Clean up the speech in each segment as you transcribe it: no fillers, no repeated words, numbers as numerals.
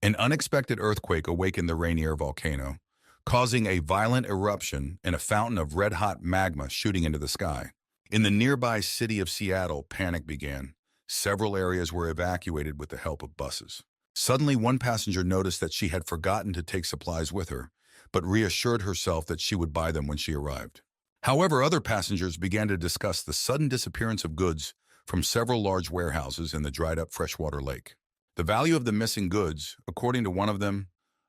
An unexpected earthquake awakened the Rainier volcano, causing a violent eruption and a fountain of red-hot magma shooting into the sky. In the nearby city of Seattle, panic began. Several areas were evacuated with the help of buses. Suddenly, one passenger noticed that she had forgotten to take supplies with her, but reassured herself that she would buy them when she arrived. However, other passengers began to discuss the sudden disappearance of goods from several large warehouses in the dried-up freshwater lake. The value of the missing goods, according to one of them,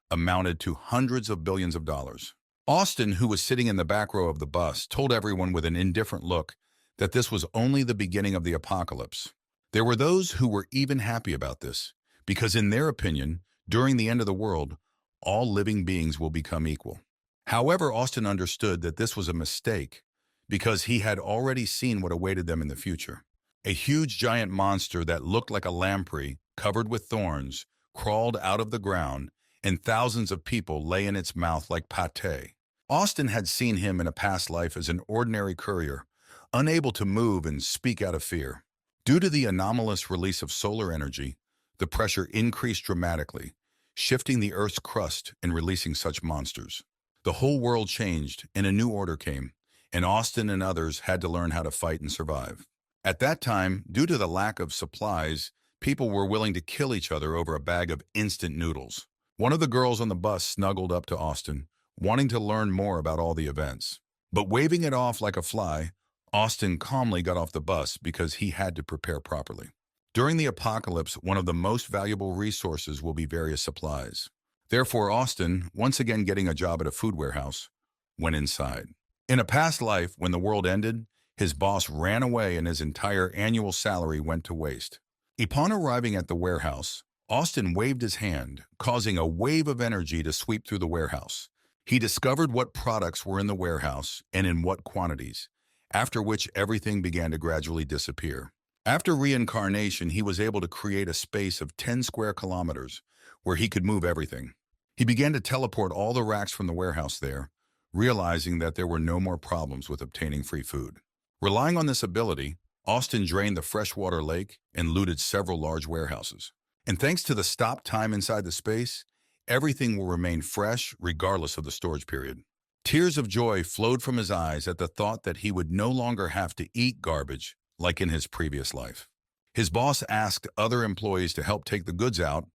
amounted to hundreds of billions of dollars. Austin, who was sitting in the back row of the bus, told everyone with an indifferent look that this was only the beginning of the apocalypse. There were those who were even happy about this, because in their opinion, during the end of the world, all living beings will become equal. However, Austin understood that this was a mistake because he had already seen what awaited them in the future. A huge giant monster that looked like a lamprey, covered with thorns, crawled out of the ground, and thousands of people lay in its mouth like pate. Austin had seen him in a past life as an ordinary courier, unable to move and speak out of fear. Due to the anomalous release of solar energy, the pressure increased dramatically, shifting the Earth's crust and releasing such monsters. The whole world changed, and a new order came, and Austin and others had to learn how to fight and survive. At that time, due to the lack of supplies, people were willing to kill each other over a bag of instant noodles. One of the girls on the bus snuggled up to Austin, wanting to learn more about all the events. But waving it off like a fly, Austin calmly got off the bus because he had to prepare properly. During the apocalypse, one of the most valuable resources will be various supplies. Therefore, Austin, once again getting a job at a food warehouse, went inside. In a past life, when the world ended, his boss ran away and his entire annual salary went to waste. Upon arriving at the warehouse, Austin waved his hand, causing a wave of energy to sweep through the warehouse. He discovered what products were in the warehouse and in what quantities, after which everything began to gradually disappear. After reincarnation, he was able to create a space of 10 square kilometers where he could move everything. He began to teleport all the racks from the warehouse there, realizing that there were no more problems with obtaining free food. Relying on this ability, Austin drained the freshwater lake and looted several large warehouses. And thanks to the stop time inside the space, everything will remain fresh regardless of the storage period. Tears of joy flowed from his eyes at the thought that he would no longer have to eat garbage like in his previous life. His boss asked other employees to help take the goods out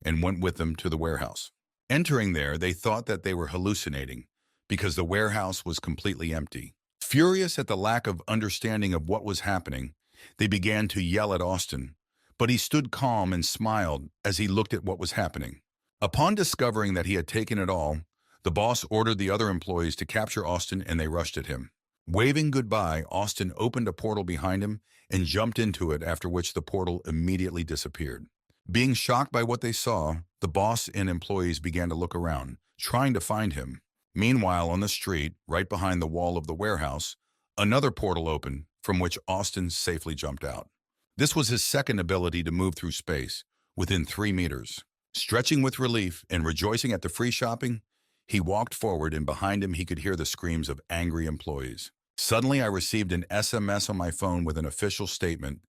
and went with them to the warehouse. Entering there, they thought that they were hallucinating because the warehouse was completely empty. Furious at the lack of understanding of what was happening, they began to yell at Austin, but he stood calm and smiled as he looked at what was happening. Upon discovering that he had taken it all, the boss ordered the other employees to capture Austin and they rushed at him. Waving goodbye, Austin opened a portal behind him and jumped into it, after which the portal immediately disappeared. Being shocked by what they saw, the boss and employees began to look around, trying to find him. Meanwhile, on the street, right behind the wall of the warehouse, another portal opened, from which Austin safely jumped out. This was his second ability to move through space, within 3 meters. Stretching with relief and rejoicing at the free shopping, he walked forward, and behind him he could hear the screams of angry employees. Suddenly, I received an SMS on my phone with an official statement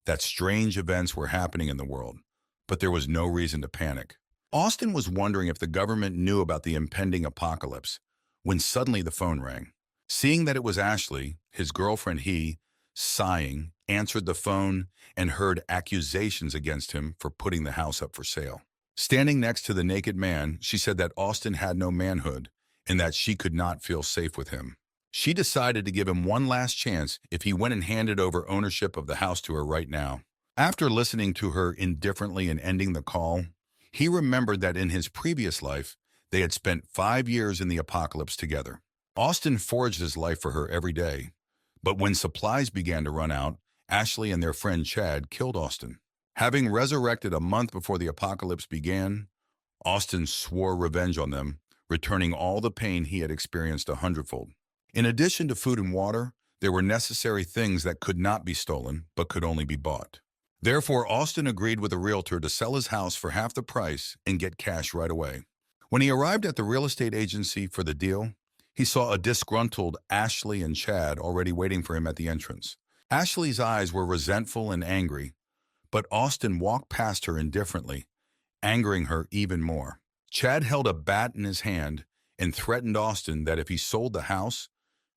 that strange events were happening in the world, but there was no reason to panic. Austin was wondering if the government knew about the impending apocalypse when suddenly the phone rang. Seeing that it was Ashley, his girlfriend, he, sighing, answered the phone and heard accusations against him for putting the house up for sale. Standing next to the naked man, she said that Austin had no manhood and that she could not feel safe with him. She decided to give him one last chance if he went and handed over ownership of the house to her right now. After listening to her indifferently and ending the call, he remembered that in his previous life, they had spent 5 years in the apocalypse together. Austin forged his life for her every day, but when supplies began to run out, Ashley and their friend Chad killed Austin. Having resurrected a month before the apocalypse began, Austin swore revenge on them, returning all the pain he had experienced 100-fold. In addition to food and water, there were necessary things that could not be stolen, but could only be bought. Therefore, Austin agreed with a realtor to sell his house for half the price and get cash right away. When he arrived at the real estate agency for the deal, he saw a disgruntled Ashley and Chad already waiting for him at the entrance. Ashley's eyes were resentful and angry, but Austin walked past her indifferently angering her even more. Chad held a bat in his hand and threatened Austin that if he sold the house,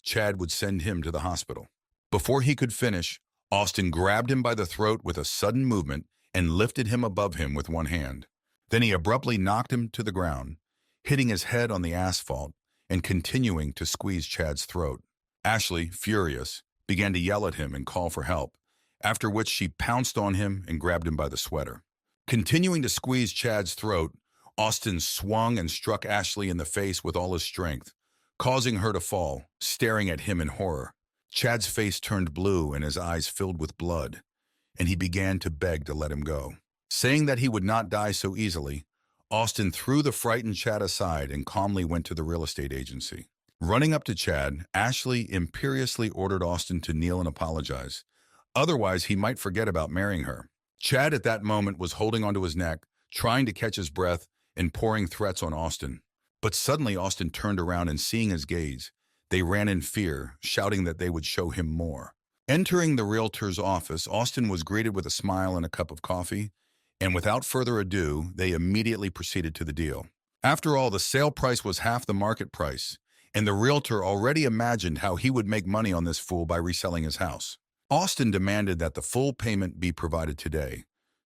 Chad would send him to the hospital. Before he could finish, Austin grabbed him by the throat with a sudden movement and lifted him above him with one hand. Then he abruptly knocked him to the ground, hitting his head on the asphalt and continuing to squeeze Chad's throat. Ashley, furious, began to yell at him and call for help, after which she pounced on him and grabbed him by the sweater. Continuing to squeeze Chad's throat, Austin swung and struck Ashley in the face with all his strength, causing her to fall, staring at him in horror. Chad's face turned blue and his eyes filled with blood, and he began to beg to let him go. Saying that he would not die so easily, Austin threw the frightened Chad aside and calmly went to the real estate agency. Running up to Chad, Ashley imperiously ordered Austin to kneel and apologize. Otherwise, he might forget about marrying her. Chad at that moment was holding onto his neck, trying to catch his breath and pouring threats on Austin. But suddenly Austin turned around and seeing his gaze, they ran in fear, shouting that they would show him more. Entering the realtor's office, Austin was greeted with a smile and a cup of coffee, and without further ado, they immediately proceeded to the deal. After all, the sale price was half the market price, and the realtor already imagined how he would make money on this fool by reselling his house. Austin demanded that the full payment be provided today,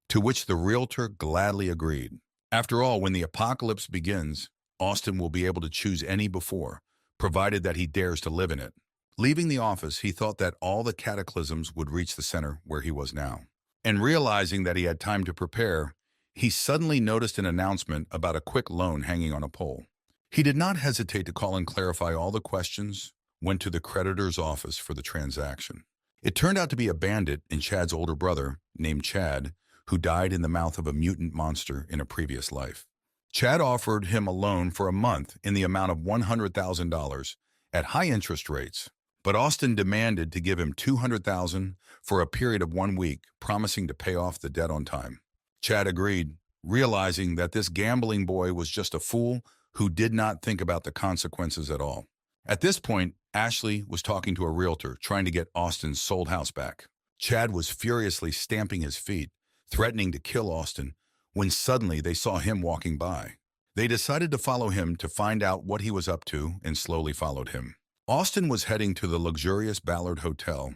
to which the realtor gladly agreed. After all, when the apocalypse begins, Austin will be able to choose any before, provided that he dares to live in it. Leaving the office, he thought that all the cataclysms would reach the center where he was now. And realizing that he had time to prepare, he suddenly noticed an announcement about a quick loan hanging on a pole. He did not hesitate to call and clarify all the questions, went to the creditor's office for the transaction. It turned out to be a bandit and Chad's older brother, named Chad, who died in the mouth of a mutant monster in a previous life. Chad offered him a loan for a month in the amount of $100,000 at high interest rates, but Austin demanded to give him $200,000 for a period of 1 week, promising to pay off the debt on time. Chad agreed, realizing that this gambling boy was just a fool who did not think about the consequences at all. At this point, Ashley was talking to a realtor, trying to get Austin's sold house back. Chad was furiously stamping his feet, threatening to kill Austin, when suddenly they saw him walking by. They decided to follow him to find out what he was up to and slowly followed him. Austin was heading to the luxurious Ballard Hotel,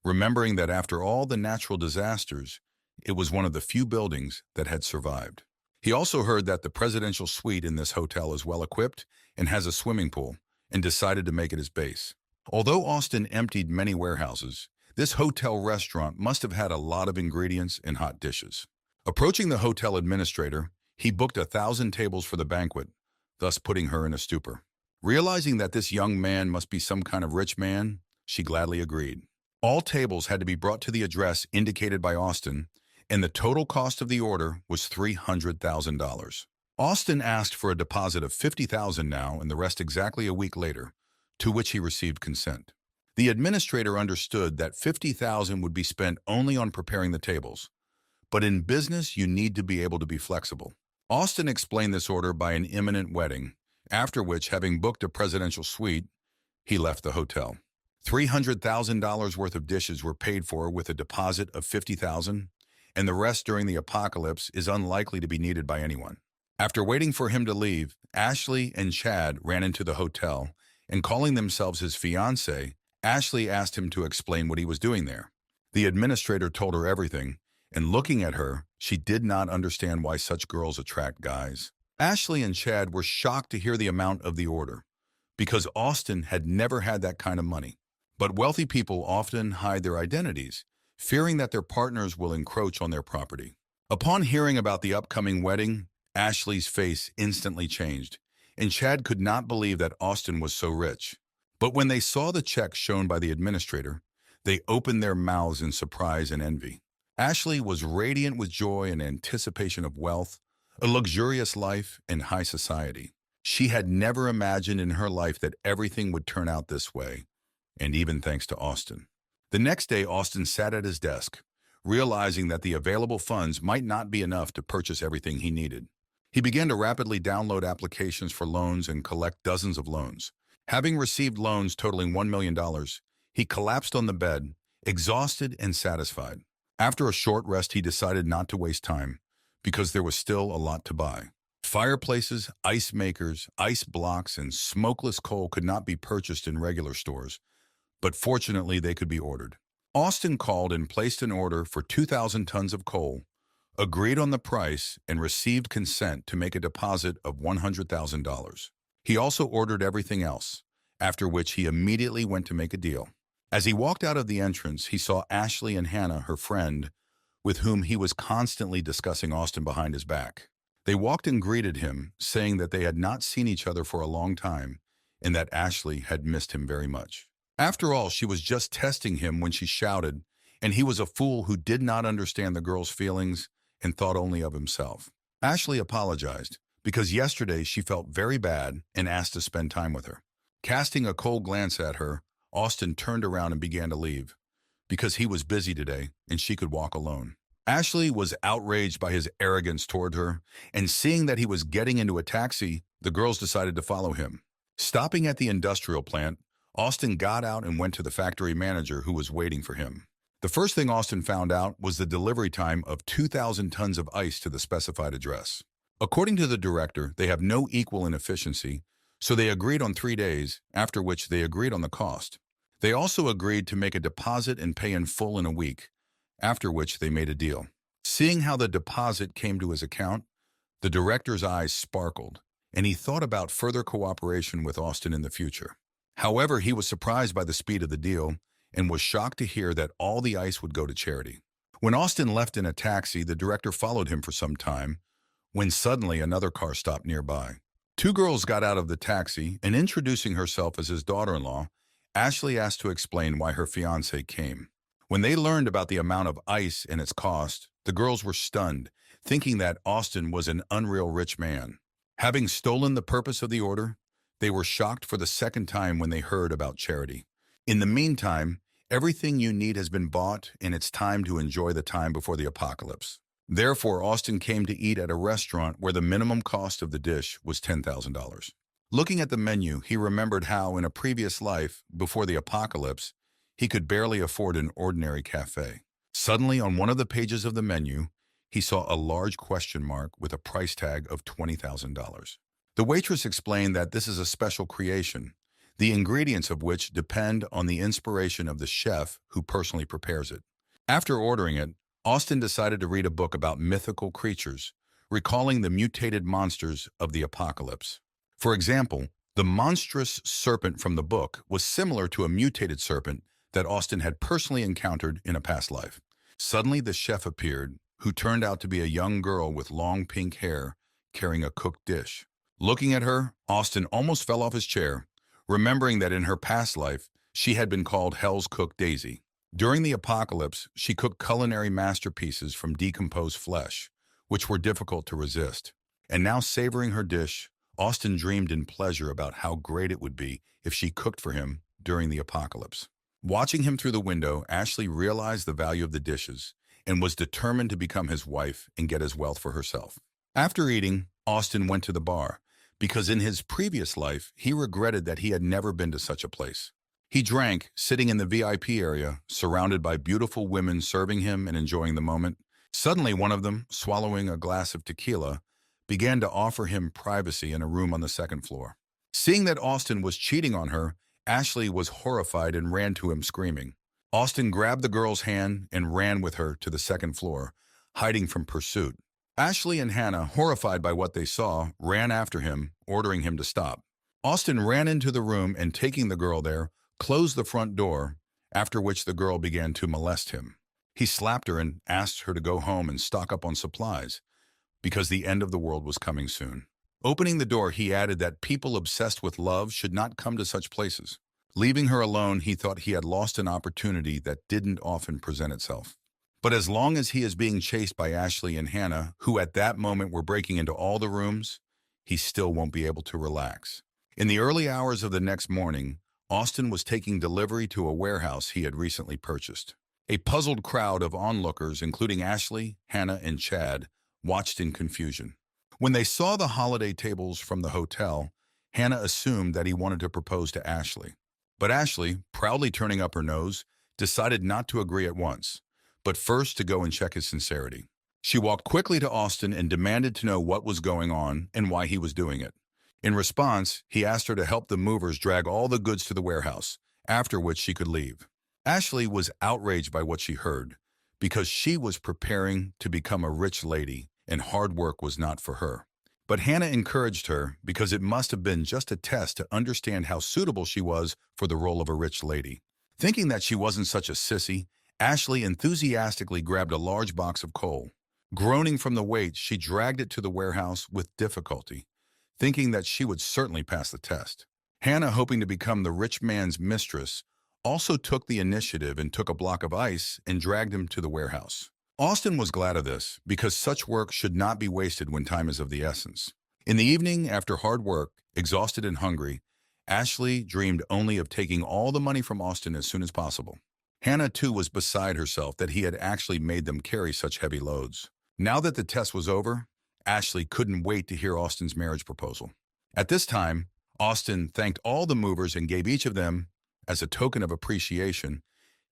remembering that after all the natural disasters, it was one of the few buildings that had survived. He also heard that the presidential suite in this hotel is well equipped and has a swimming pool, and decided to make it his base. Although Austin emptied many warehouses, this hotel restaurant must have had a lot of ingredients and hot dishes. Approaching the hotel administrator, he booked 1,000 tables for the banquet, thus putting her in a stupor. Realizing that this young man must be some kind of rich man, she gladly agreed. All tables had to be brought to the address indicated by Austin, and the total cost of the order was $300,000. Austin asked for a deposit of $50,000 now and the rest exactly a week later, to which he received consent. The administrator understood that $50,000 would be spent only on preparing the tables, but in business you need to be able to be flexible. Austin explained this order by an imminent wedding, after which, having booked a presidential suite, he left the hotel. $300,000 worth of dishes were paid for with a deposit of $50,000, and the rest during the apocalypse is unlikely to be needed by anyone. After waiting for him to leave, Ashley and Chad ran into the hotel, and calling themselves his fiancée, Ashley asked him to explain what he was doing there. The administrator told her everything, and looking at her, she did not understand why such girls attract guys. Ashley and Chad were shocked to hear the amount of the order, because Austin had never had that kind of money. But wealthy people often hide their identities, fearing that their partners will encroach on their property. Upon hearing about the upcoming wedding, Ashley's face instantly changed, and Chad could not believe that Austin was so rich. But when they saw the check shown by the administrator, they opened their mouths in surprise and envy. Ashley was radiant with joy and anticipation of wealth, a luxurious life, and high society. She had never imagined in her life that everything would turn out this way, and even thanks to Austin. The next day, Austin sat at his desk, realizing that the available funds might not be enough to purchase everything he needed. He began to rapidly download applications for loans and collect dozens of loans. Having received loans totaling $1 million, he collapsed on the bed, exhausted and satisfied. After a short rest, he decided not to waste time, because there was still a lot to buy. Fireplaces, ice makers, ice blocks, and smokeless coal could not be purchased in regular stores, but fortunately they could be ordered. Austin called and placed an order for 2,000 tons of coal, agreed on the price, and received consent to make a deposit of $100,000. He also ordered everything else, after which he immediately went to make a deal. As he walked out of the entrance, he saw Ashley and Hannah, her friend, with whom he was constantly discussing Austin behind his back. They walked and greeted him, saying that they had not seen each other for a long time and that Ashley had missed him very much. After all, she was just testing him when she shouted, and he was a fool who did not understand the girl's feelings and thought only of himself. Ashley apologized because yesterday she felt very bad and asked to spend time with her. Casting a cold glance at her, Austin turned around and began to leave because he was busy today and she could walk alone. Ashley was outraged by his arrogance toward her, and seeing that he was getting into a taxi, the girls decided to follow him. Stopping at the industrial plant, Austin got out and went to the factory manager who was waiting for him. The first thing Austin found out was the delivery time of 2,000 tons of ice to the specified address. According to the director, they have no equal in efficiency, so they agreed on 3 days, after which they agreed on the cost. They also agreed to make a deposit and pay in full in a week, after which they made a deal. Seeing how the deposit came to his account, the director's eyes sparkled, and he thought about further cooperation with Austin in the future. However, he was surprised by the speed of the deal and was shocked to hear that all the ice would go to charity. When Austin left in a taxi, the director followed him for some time, when suddenly another car stopped nearby. 2 girls got out of the taxi, and introducing herself as his daughter-in-law, Ashley asked to explain why her fiancé came. When they learned about the amount of ice and its cost, the girls were stunned, thinking that Austin was an unreal rich man. Having stolen the purpose of the order, they were shocked for the second time when they heard about charity. In the meantime, everything you need has been bought, and it's time to enjoy the time before the apocalypse. Therefore, Austin came to eat at a restaurant where the minimum cost of the dish was $10,000. Looking at the menu, he remembered how in a previous life, before the apocalypse, he could barely afford an ordinary cafe. Suddenly, on one of the pages of the menu, he saw a large question mark with a price tag of $20,000. The waitress explained that this is a special creation, the ingredients of which depend on the inspiration of the chef who personally prepares it. After ordering it, Austin decided to read a book about mythical creatures, recalling the mutated monsters of the apocalypse. For example, the monstrous serpent from the book was similar to a mutated serpent that Austin had personally encountered in a past life. Suddenly, the chef appeared, who turned out to be a young girl with long pink hair carrying a cooked dish. Looking at her, Austin almost fell off his chair, remembering that in her past life, she had been called Hell's Cook Daisy. During the apocalypse, she cooked culinary masterpieces from decomposed flesh, which were difficult to resist. And now, savoring her dish, Austin dreamed in pleasure about how great it would be if she cooked for him during the apocalypse. Watching him through the window, Ashley realized the value of the dishes and was determined to become his wife and get his wealth for herself. After eating, Austin went to the bar, because in his previous life, he regretted that he had never been to such a place. He drank, sitting in the VIP area, surrounded by beautiful women serving him and enjoying the moment. Suddenly, one of them, swallowing a glass of tequila, began to offer him privacy in a room on the second floor. Seeing that Austin was cheating on her, Ashley was horrified and ran to him screaming. Austin grabbed the girl's hand and ran with her to the second floor, hiding from pursuit. Ashley and Hannah, horrified by what they saw, ran after him, ordering him to stop. Austin ran into the room and, taking the girl there, closed the front door, after which the girl began to molest him. He slapped her and asked her to go home and stock up on supplies, because the end of the world was coming soon. Opening the door, he added that people obsessed with love should not come to such places. Leaving her alone, he thought he had lost an opportunity that didn't often present itself. But as long as he is being chased by Ashley and Hannah, who at that moment were breaking into all the rooms, he still won't be able to relax. In the early hours of the next morning, Austin was taking delivery to a warehouse he had recently purchased. A puzzled crowd of onlookers, including Ashley, Hannah, and Chad, watched in confusion. When they saw the holiday tables from the hotel, Hannah assumed that he wanted to propose to Ashley. But Ashley, proudly turning up her nose, decided not to agree at once, but first to go and check his sincerity. She walked quickly to Austin and demanded to know what was going on and why he was doing it. In response, he asked her to help the movers drag all the goods to the warehouse, after which she could leave. Ashley was outraged by what she heard, because she was preparing to become a rich lady and hard work was not for her. But Hannah encouraged her because it must have been just a test to understand how suitable she was for the role of a rich lady. Thinking that she wasn't such a sissy, Ashley enthusiastically grabbed a large box of coal. Groaning from the weight, she dragged it to the warehouse with difficulty, thinking that she would certainly pass the test. Hannah, hoping to become the rich man's mistress, also took the initiative and took a block of ice and dragged him to the warehouse. Austin was glad of this because such work should not be wasted when time is of the essence. In the evening, after hard work, exhausted and hungry, Ashley dreamed only of taking all the money from Austin as soon as possible. Hannah, too, was beside herself that he had actually made them carry such heavy loads. Now that the test was over, Ashley couldn't wait to hear Austin's marriage proposal. At this time, Austin thanked all the movers and gave each of them, as a token of appreciation,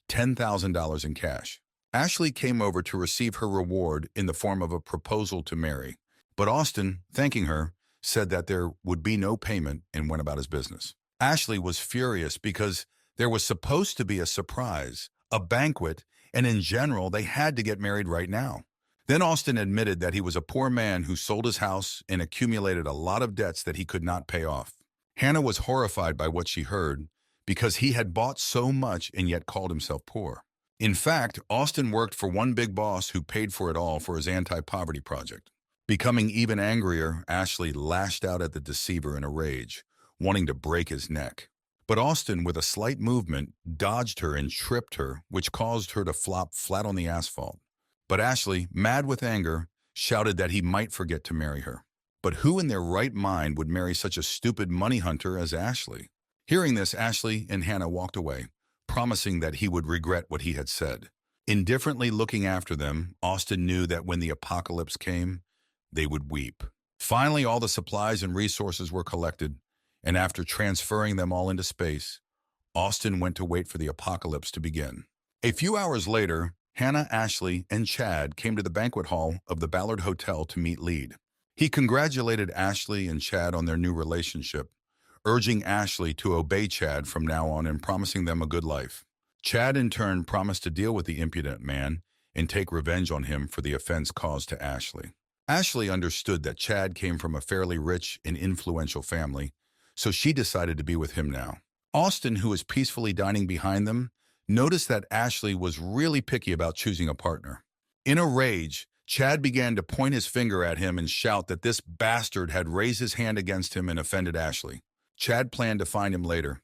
$10,000 in cash. Ashley came over to receive her reward in the form of a proposal to marry. But Austin, thanking her, said that there would be no payment and went about his business. Ashley was furious because there was supposed to be a surprise, a banquet, and in general, they had to get married right now. Then Austin admitted that he was a poor man who sold his house and accumulated a lot of debts that he could not pay off. Hannah was horrified by what she heard because he had bought so much and yet called himself poor. In fact, Austin worked for one big boss who paid for it all for his anti-poverty project. Becoming even angrier, Ashley lashed out at the deceiver in a rage, wanting to break his neck. But Austin, with a slight movement, dodged her and tripped her, which caused her to flop flat on the asphalt. But Ashley, mad with anger, shouted that he might forget to marry her. But who in their right mind would marry such a stupid money hunter as Ashley? Hearing this, Ashley and Hannah walked away, promising that he would regret what he had said. Indifferently looking after them, Austin knew that when the apocalypse came, they would weep. Finally, all the supplies and resources were collected, and after transferring them all into space, Austin went to wait for the apocalypse to begin. A few hours later, Hannah, Ashley, and Chad came to the banquet hall of the Ballard Hotel to meet Lead. He congratulated Ashley and Chad on their new relationship, urging Ashley to obey Chad from now on and promising them a good life. Chad, in turn, promised to deal with the impudent man and take revenge on him for the offense caused to Ashley. Ashley understood that Chad came from a fairly rich and influential family, so she decided to be with him now. Austin, who was peacefully dining behind them, noticed that Ashley was really picky about choosing a partner. In a rage, Chad began to point his finger at him and shout that this bastard had raised his hand against him and offended Ashley. Chad planned to find him later,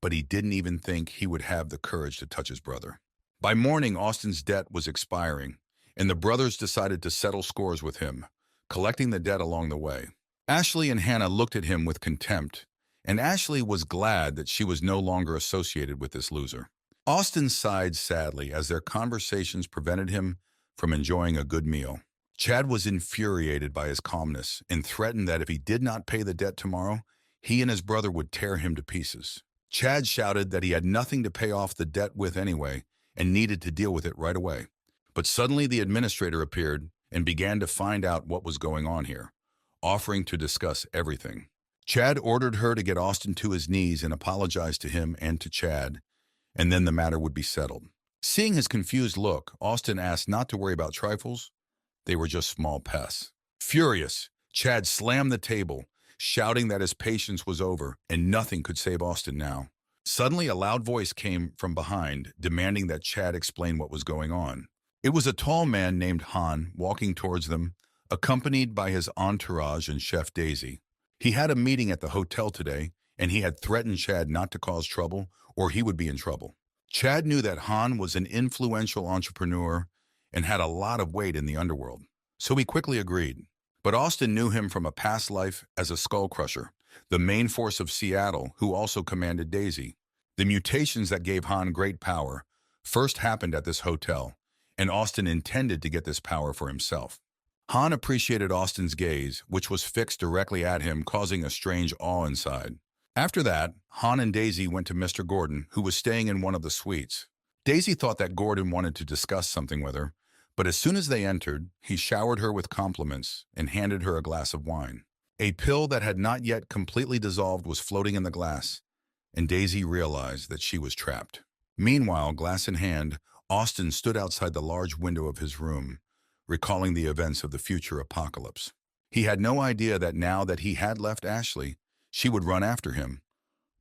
but he didn't even think he would have the courage to touch his brother. By morning, Austin's debt was expiring, and the brothers decided to settle scores with him, collecting the debt along the way. Ashley and Hannah looked at him with contempt, and Ashley was glad that she was no longer associated with this loser. Austin sighed sadly as their conversations prevented him from enjoying a good meal. Chad was infuriated by his calmness and threatened that if he did not pay the debt tomorrow, he and his brother would tear him to pieces. Chad shouted that he had nothing to pay off the debt with anyway and needed to deal with it right away. But suddenly the administrator appeared and began to find out what was going on here, offering to discuss everything. Chad ordered her to get Austin to his knees and apologize to him and to Chad, and then the matter would be settled. Seeing his confused look, Austin asked not to worry about trifles. They were just small pests. Furious, Chad slammed the table, shouting that his patience was over and nothing could save Austin now. Suddenly, a loud voice came from behind, demanding that Chad explain what was going on. It was a tall man named Han walking towards them, accompanied by his entourage and Chef Daisy. He had a meeting at the hotel today, and he had threatened Chad not to cause trouble, or he would be in trouble. Chad knew that Han was an influential entrepreneur and had a lot of weight in the underworld, so he quickly agreed. But Austin knew him from a past life as a skull crusher, the main force of Seattle, who also commanded Daisy. The mutations that gave Han great power first happened at this hotel, and Austin intended to get this power for himself. Han appreciated Austin's gaze, which was fixed directly at him, causing a strange awe inside. After that, Han and Daisy went to Mr. Gordon, who was staying in one of the suites. Daisy thought that Gordon wanted to discuss something with her, But as soon as they entered, he showered her with compliments and handed her a glass of wine. A pill that had not yet completely dissolved was floating in the glass, and Daisy realized that she was trapped. Meanwhile, glass in hand, Austin stood outside the large window of his room, recalling the events of the future apocalypse. He had no idea that now that he had left Ashley, she would run after him,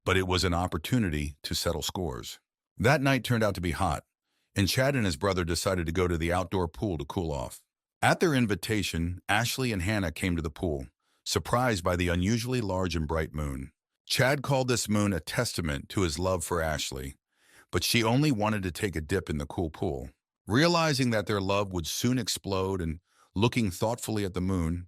but it was an opportunity to settle scores. That night turned out to be hot, and Chad and his brother decided to go to the outdoor pool to cool off. At their invitation, Ashley and Hannah came to the pool, surprised by the unusually large and bright moon. Chad called this moon a testament to his love for Ashley, but she only wanted to take a dip in the cool pool. Realizing that their love would soon explode and looking thoughtfully at the moon,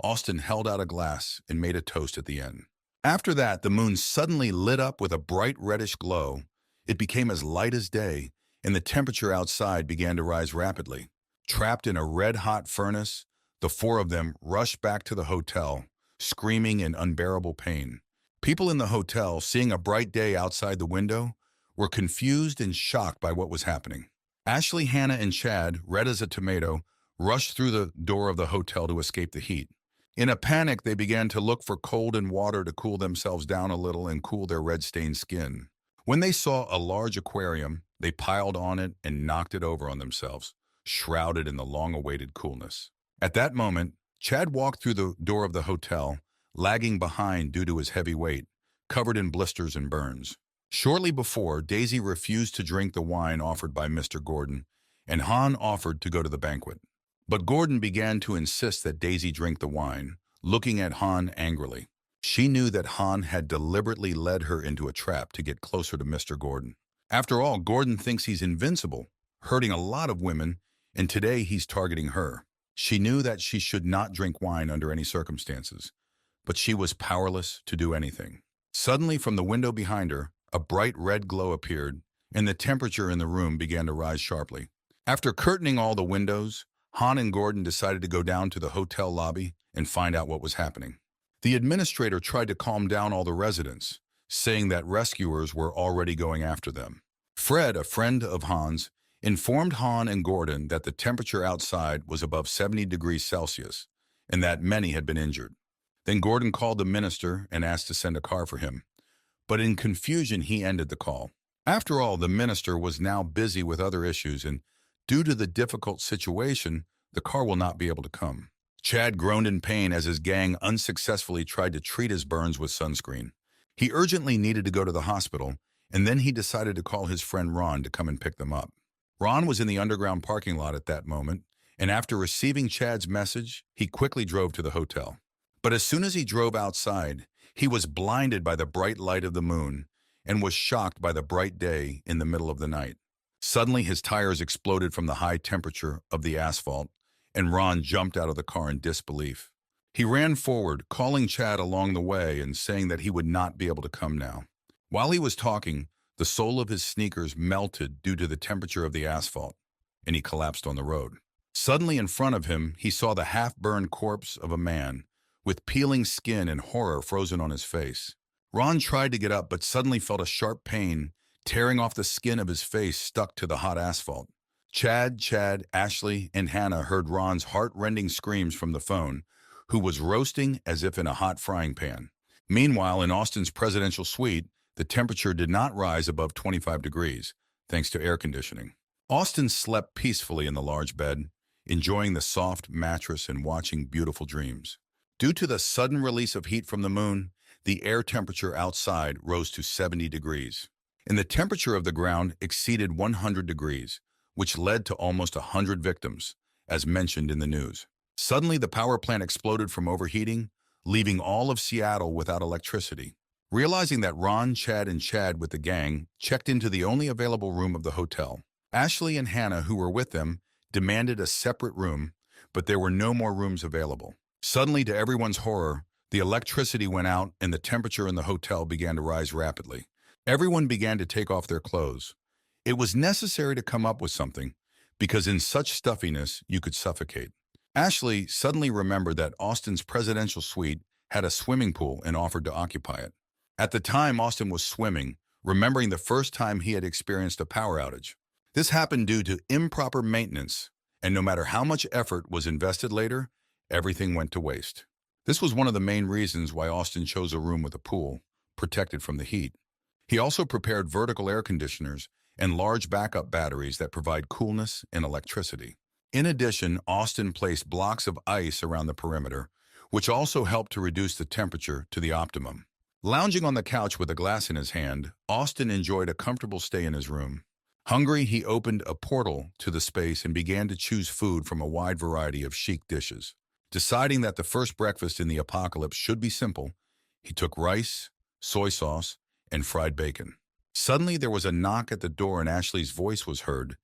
Austin held out a glass and made a toast at the end. After that, the moon suddenly lit up with a bright reddish glow. It became as light as day, and the temperature outside began to rise rapidly. Trapped in a red-hot furnace, the four of them rushed back to the hotel, screaming in unbearable pain. People in the hotel, seeing a bright day outside the window, were confused and shocked by what was happening. Ashley, Hannah, and Chad, red as a tomato, rushed through the door of the hotel to escape the heat. In a panic, they began to look for cold and water to cool themselves down a little and cool their red-stained skin. When they saw a large aquarium, they piled on it and knocked it over on themselves, shrouded in the long-awaited coolness. At that moment, Chad walked through the door of the hotel, lagging behind due to his heavy weight, covered in blisters and burns. Shortly before, Daisy refused to drink the wine offered by Mr. Gordon, and Han offered to go to the banquet. But Gordon began to insist that Daisy drink the wine, looking at Han angrily. She knew that Han had deliberately led her into a trap to get closer to Mr. Gordon. After all, Gordon thinks he's invincible, hurting a lot of women, and today he's targeting her. She knew that she should not drink wine under any circumstances, but she was powerless to do anything. Suddenly, from the window behind her, a bright red glow appeared, and the temperature in the room began to rise sharply. After curtaining all the windows, Han and Gordon decided to go down to the hotel lobby and find out what was happening. The administrator tried to calm down all the residents, saying that rescuers were already going after them. Fred, a friend of Han's, informed Han and Gordon that the temperature outside was above 70 degrees Celsius and that many had been injured. Then Gordon called the minister and asked to send a car for him. But in confusion, he ended the call. After all, the minister was now busy with other issues, and due to the difficult situation, the car will not be able to come. Chad groaned in pain as his gang unsuccessfully tried to treat his burns with sunscreen. He urgently needed to go to the hospital, and then he decided to call his friend Ron to come and pick them up. Ron was in the underground parking lot at that moment, and after receiving Chad's message, he quickly drove to the hotel. But as soon as he drove outside, he was blinded by the bright light of the moon and was shocked by the bright day in the middle of the night. Suddenly, his tires exploded from the high temperature of the asphalt, and Ron jumped out of the car in disbelief. He ran forward, calling Chad along the way and saying that he would not be able to come now. While he was talking, the sole of his sneakers melted due to the temperature of the asphalt, and he collapsed on the road. Suddenly in front of him, he saw the half-burned corpse of a man, with peeling skin and horror frozen on his face. Ron tried to get up, but suddenly felt a sharp pain tearing off the skin of his face stuck to the hot asphalt. Chad, Ashley, and Hannah heard Ron's heart-rending screams from the phone, who was roasting as if in a hot frying pan. Meanwhile, in Austin's presidential suite, the temperature did not rise above 25 degrees, thanks to air conditioning. Austin slept peacefully in the large bed, enjoying the soft mattress and watching beautiful dreams. Due to the sudden release of heat from the moon, the air temperature outside rose to 70 degrees, and the temperature of the ground exceeded 100 degrees, which led to almost 100 victims, as mentioned in the news. Suddenly, the power plant exploded from overheating, leaving all of Seattle without electricity. Realizing that Ron, Chad, and Chad with the gang checked into the only available room of the hotel, Ashley and Hannah, who were with them, demanded a separate room, but there were no more rooms available. Suddenly, to everyone's horror, the electricity went out and the temperature in the hotel began to rise rapidly. Everyone began to take off their clothes. It was necessary to come up with something, because in such stuffiness, you could suffocate. Ashley suddenly remembered that Austin's presidential suite had a swimming pool and offered to occupy it. At the time, Austin was swimming, remembering the first time he had experienced a power outage. This happened due to improper maintenance, And no matter how much effort was invested later, everything went to waste. This was one of the main reasons why Austin chose a room with a pool, protected from the heat. He also prepared vertical air conditioners and large backup batteries that provide coolness and electricity. In addition, Austin placed blocks of ice around the perimeter, which also helped to reduce the temperature to the optimum. Lounging on the couch with a glass in his hand, Austin enjoyed a comfortable stay in his room. Hungry, he opened a portal to the space and began to choose food from a wide variety of chic dishes. Deciding that the first breakfast in the apocalypse should be simple, he took rice, soy sauce, and fried bacon. Suddenly, there was a knock at the door and Ashley's voice was heard,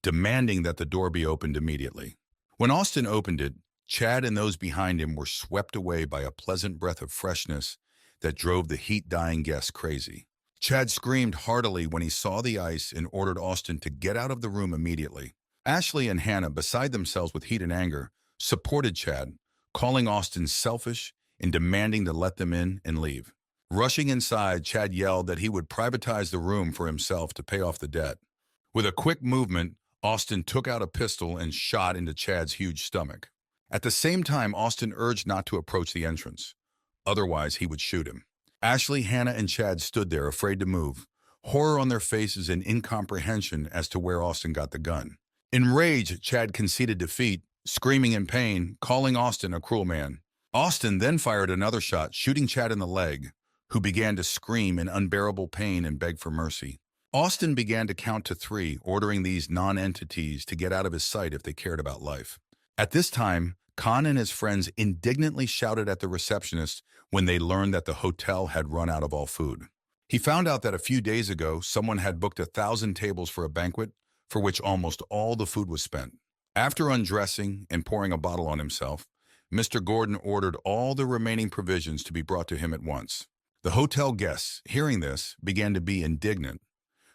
demanding that the door be opened immediately. When Austin opened it, Chad and those behind him were swept away by a pleasant breath of freshness that drove the heat-dying guests crazy. Chad screamed heartily when he saw the ice and ordered Austin to get out of the room immediately. Ashley and Hannah, beside themselves with heat and anger, supported Chad, calling Austin selfish and demanding to let them in and leave. Rushing inside, Chad yelled that he would privatize the room for himself to pay off the debt. With a quick movement, Austin took out a pistol and shot into Chad's huge stomach. At the same time, Austin urged not to approach the entrance. Otherwise, he would shoot him. Ashley, Hannah, and Chad stood there, afraid to move, horror on their faces and incomprehension as to where Austin got the gun. Enraged, Chad conceded defeat, screaming in pain, calling Austin a cruel man. Austin then fired another shot, shooting Chad in the leg, who began to scream in unbearable pain and beg for mercy. Austin began to count to 3, ordering these non-entities to get out of his sight if they cared about life. At this time, Khan and his friends indignantly shouted at the receptionist when they learned that the hotel had run out of all food. He found out that a few days ago, someone had booked 1,000 tables for a banquet for which almost all the food was spent. After undressing and pouring a bottle on himself, Mr. Gordon ordered all the remaining provisions to be brought to him at once. The hotel guests, hearing this, began to be indignant,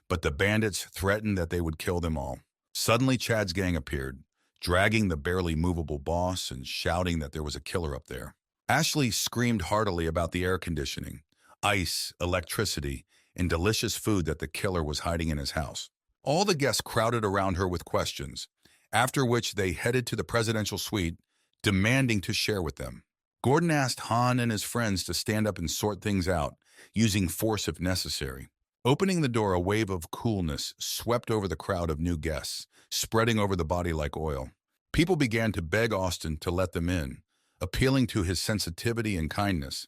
but the bandits threatened that they would kill them all. Suddenly, Chad's gang appeared, dragging the barely movable boss and shouting that there was a killer up there. Ashley screamed heartily about the air conditioning, ice, electricity, and delicious food that the killer was hiding in his house. All the guests crowded around her with questions, after which they headed to the presidential suite, demanding to share with them. Gordon asked Han and his friends to stand up and sort things out, using force if necessary. Opening the door, a wave of coolness swept over the crowd of new guests, spreading over the body like oil. People began to beg Austin to let them in, appealing to his sensitivity and kindness.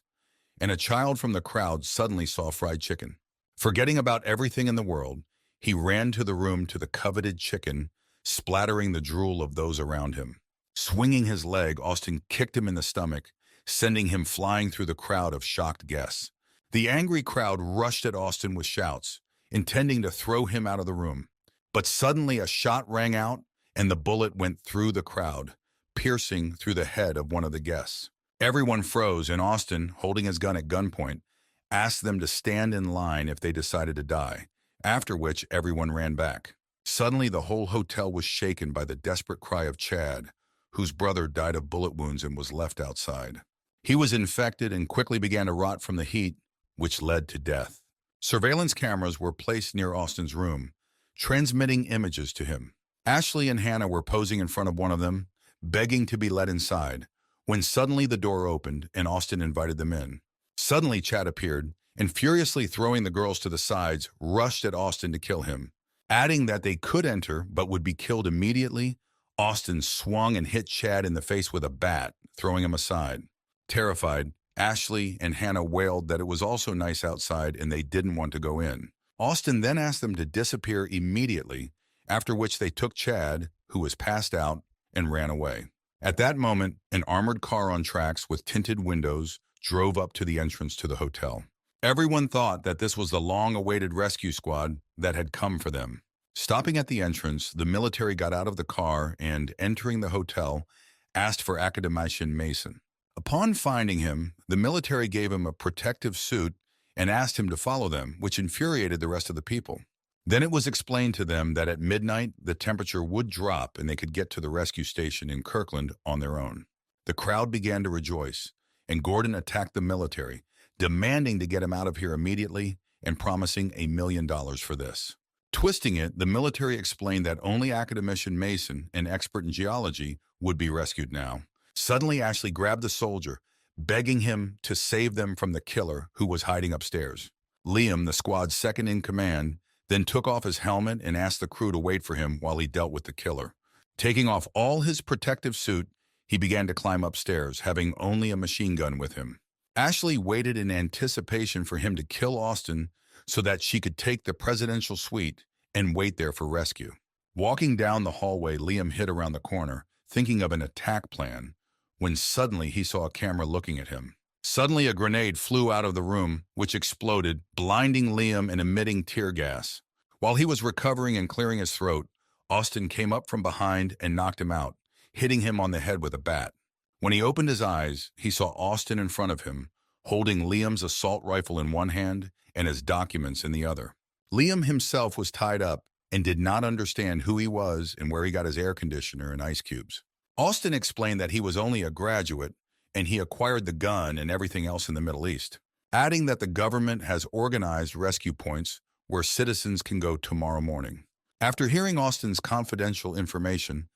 And a child from the crowd suddenly saw fried chicken. Forgetting about everything in the world, he ran to the room to the coveted chicken, splattering the drool of those around him. Swinging his leg, Austin kicked him in the stomach, sending him flying through the crowd of shocked guests. The angry crowd rushed at Austin with shouts, intending to throw him out of the room. But suddenly a shot rang out, and the bullet went through the crowd, piercing through the head of one of the guests. Everyone froze, and Austin, holding his gun at gunpoint, asked them to stand in line if they decided to die, after which everyone ran back. Suddenly, the whole hotel was shaken by the desperate cry of Chad, whose brother died of bullet wounds and was left outside. He was infected and quickly began to rot from the heat, which led to death. Surveillance cameras were placed near Austin's room, transmitting images to him. Ashley and Hannah were posing in front of one of them, begging to be let inside, when suddenly the door opened and Austin invited them in. Suddenly, Chad appeared, and furiously throwing the girls to the sides, rushed at Austin to kill him. Adding that they could enter but would be killed immediately, Austin swung and hit Chad in the face with a bat, throwing him aside. Terrified, Ashley and Hannah wailed that it was also nice outside and they didn't want to go in. Austin then asked them to disappear immediately, after which they took Chad, who was passed out, and ran away. At that moment, an armored car on tracks with tinted windows drove up to the entrance to the hotel. Everyone thought that this was the long-awaited rescue squad that had come for them. Stopping at the entrance, the military got out of the car and, entering the hotel, asked for Academician Mason. Upon finding him, the military gave him a protective suit and asked him to follow them, which infuriated the rest of the people. Then it was explained to them that at midnight, the temperature would drop and they could get to the rescue station in Kirkland on their own. The crowd began to rejoice, and Gordon attacked the military, demanding to get him out of here immediately and promising $1 million for this. Twisting it, the military explained that only academician Mason, an expert in geology, would be rescued now. Suddenly, Ashley grabbed the soldier, begging him to save them from the killer who was hiding upstairs. Liam, the squad's second in command, then took off his helmet and asked the crew to wait for him while he dealt with the killer. Taking off all his protective suit, he began to climb upstairs, having only a machine gun with him. Ashley waited in anticipation for him to kill Austin so that she could take the presidential suite and wait there for rescue. Walking down the hallway, Liam hid around the corner, thinking of an attack plan, when suddenly he saw a camera looking at him. Suddenly, a grenade flew out of the room, which exploded, blinding Liam and emitting tear gas. While he was recovering and clearing his throat, Austin came up from behind and knocked him out, hitting him on the head with a bat. When he opened his eyes, he saw Austin in front of him, holding Liam's assault rifle in one hand and his documents in the other. Liam himself was tied up and did not understand who he was and where he got his air conditioner and ice cubes. Austin explained that he was only a graduate and he acquired the gun and everything else in the Middle East, adding that the government has organized rescue points where citizens can go tomorrow morning. After hearing Austin's confidential information,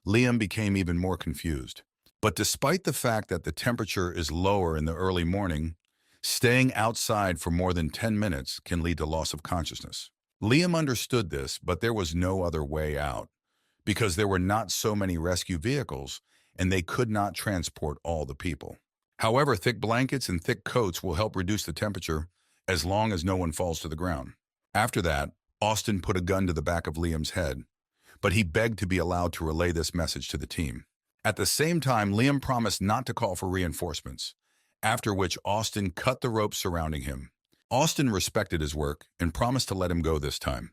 Liam became even more confused. But despite the fact that the temperature is lower in the early morning, staying outside for more than 10 minutes can lead to loss of consciousness. Liam understood this, but there was no other way out, because there were not so many rescue vehicles, and they could not transport all the people. However, thick blankets and thick coats will help reduce the temperature as long as no one falls to the ground. After that, Austin put a gun to the back of Liam's head, but he begged to be allowed to relay this message to the team. At the same time, Liam promised not to call for reinforcements, after which Austin cut the rope surrounding him. Austin respected his work and promised to let him go this time,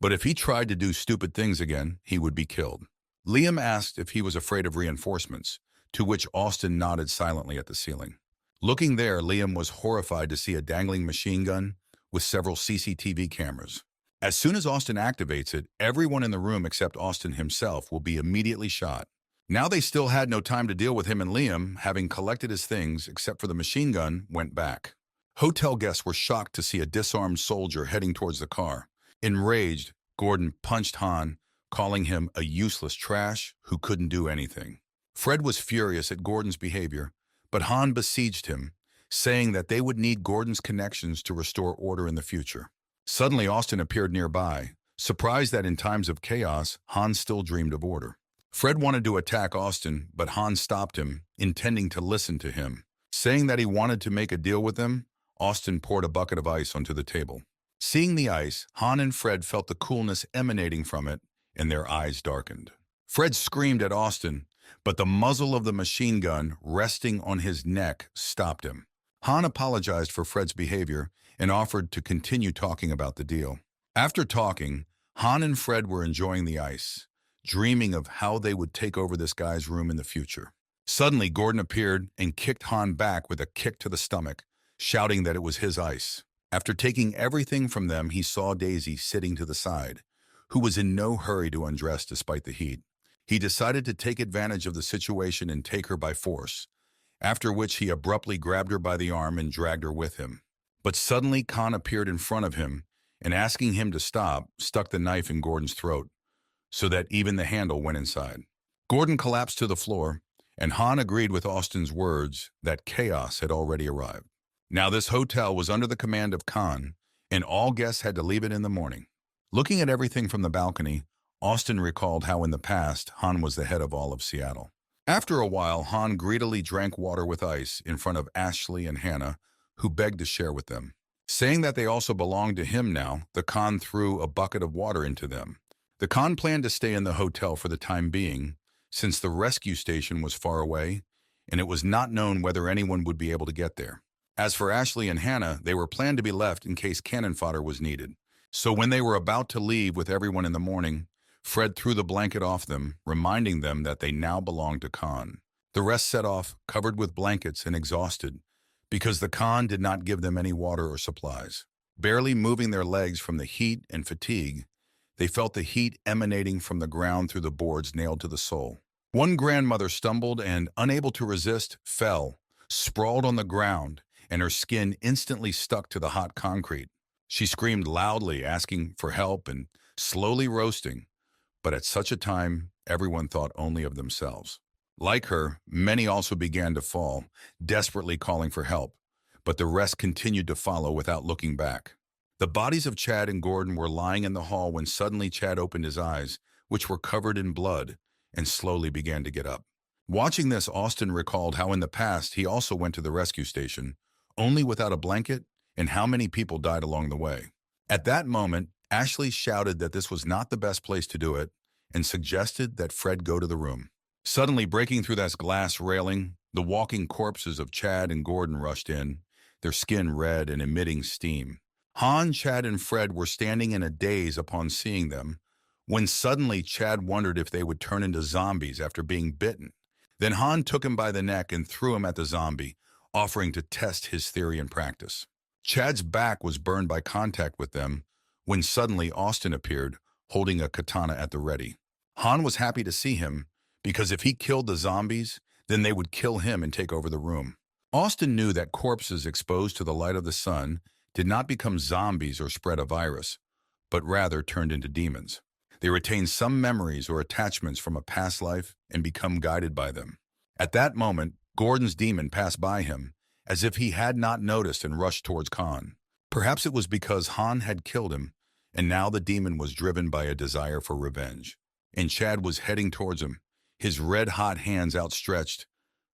but if he tried to do stupid things again, he would be killed. Liam asked if he was afraid of reinforcements, to which Austin nodded silently at the ceiling. Looking there, Liam was horrified to see a dangling machine gun with several CCTV cameras. As soon as Austin activates it, everyone in the room except Austin himself will be immediately shot. Now they still had no time to deal with him, and Liam, having collected his things except for the machine gun, went back. Hotel guests were shocked to see a disarmed soldier heading towards the car. Enraged, Gordon punched Han, calling him a useless trash who couldn't do anything. Fred was furious at Gordon's behavior, but Han besieged him, saying that they would need Gordon's connections to restore order in the future. Suddenly, Austin appeared nearby, surprised that in times of chaos, Han still dreamed of order. Fred wanted to attack Austin, but Han stopped him, intending to listen to him. Saying that he wanted to make a deal with them, Austin poured a bucket of ice onto the table. Seeing the ice, Han and Fred felt the coolness emanating from it, and their eyes darkened. Fred screamed at Austin, but the muzzle of the machine gun resting on his neck stopped him. Han apologized for Fred's behavior and offered to continue talking about the deal. After talking, Han and Fred were enjoying the ice, dreaming of how they would take over this guy's room in the future. Suddenly, Gordon appeared and kicked Han back with a kick to the stomach, shouting that it was his ice. After taking everything from them, he saw Daisy sitting to the side, who was in no hurry to undress despite the heat. He decided to take advantage of the situation and take her by force, after which he abruptly grabbed her by the arm and dragged her with him. But suddenly, Khan appeared in front of him and, asking him to stop, stuck the knife in Gordon's throat, so that even the handle went inside. Gordon collapsed to the floor, and Han agreed with Austin's words that chaos had already arrived. Now this hotel was under the command of Khan, and all guests had to leave it in the morning. Looking at everything from the balcony, Austin recalled how in the past Han was the head of all of Seattle. After a while, Han greedily drank water with ice in front of Ashley and Hannah, who begged to share with them. Saying that they also belonged to him now, the Khan threw a bucket of water into them. The Khan planned to stay in the hotel for the time being, since the rescue station was far away, and it was not known whether anyone would be able to get there. As for Ashley and Hannah, they were planned to be left in case cannon fodder was needed. So when they were about to leave with everyone in the morning, Fred threw the blanket off them, reminding them that they now belonged to Khan. The rest set off, covered with blankets and exhausted, because the Khan did not give them any water or supplies. Barely moving their legs from the heat and fatigue, they felt the heat emanating from the ground through the boards nailed to the sole. One grandmother stumbled and, unable to resist, fell, sprawled on the ground, and her skin instantly stuck to the hot concrete. She screamed loudly, asking for help, and slowly roasting, but at such a time, everyone thought only of themselves. Like her, many also began to fall, desperately calling for help, but the rest continued to follow without looking back. The bodies of Chad and Gordon were lying in the hall when suddenly Chad opened his eyes, which were covered in blood, and slowly began to get up. Watching this, Austin recalled how in the past he also went to the rescue station, only without a blanket, and how many people died along the way. At that moment, Ashley shouted that this was not the best place to do it and suggested that Fred go to the room. Suddenly breaking through that glass railing, the walking corpses of Chad and Gordon rushed in, their skin red and emitting steam. Han, Chad, and Fred were standing in a daze upon seeing them, when suddenly Chad wondered if they would turn into zombies after being bitten. Then Han took him by the neck and threw him at the zombie, offering to test his theory in practice. Chad's back was burned by contact with them, when suddenly Austin appeared, holding a katana at the ready. Han was happy to see him, because if he killed the zombies, then they would kill him and take over the room. Austin knew that corpses exposed to the light of the sun did not become zombies or spread a virus, but rather turned into demons. They retain some memories or attachments from a past life and become guided by them. At that moment, Gordon's demon passed by him, as if he had not noticed, and rushed towards Khan. Perhaps it was because Han had killed him, and now the demon was driven by a desire for revenge. And Chad was heading towards him, his red-hot hands outstretched,